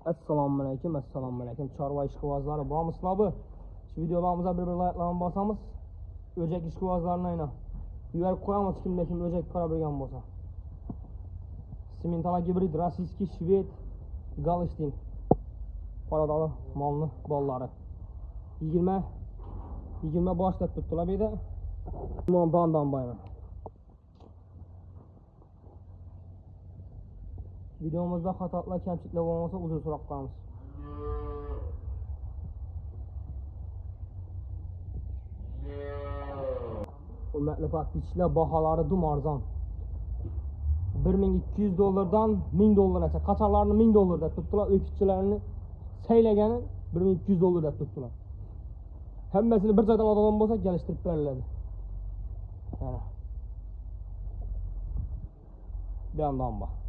Assalomu alaykum. Chorva ishqibozlari bormisizlar bu? Shu videolarimizni bir like'larni bosamiz. O'jak ishqibozlarini aynan yuvarib qo'yamiz, kimda kim o'jak ko'ra bilgan bo'lsa. Simmentala gibrid, rossiyskiy, shved, Galstin. Qoradagi molni bollari. 20 boshlab turibdilar bu yerda. Mon bandan bayman. Videomuzda xatolar, kamchiliklar bo'lmasa uzr so'rab qolamiz. Hurmatli podpischilar, baholari dum arzon. $1200 $1000 acha. Qachonlarni $1000 deb tutdilar, o'kitchilarni saylagani $1200 deb tutdilar. Hammasini bir joydan oladigan bo'lsa, kelishtirib beriladi. Mana. Bir yandan bak.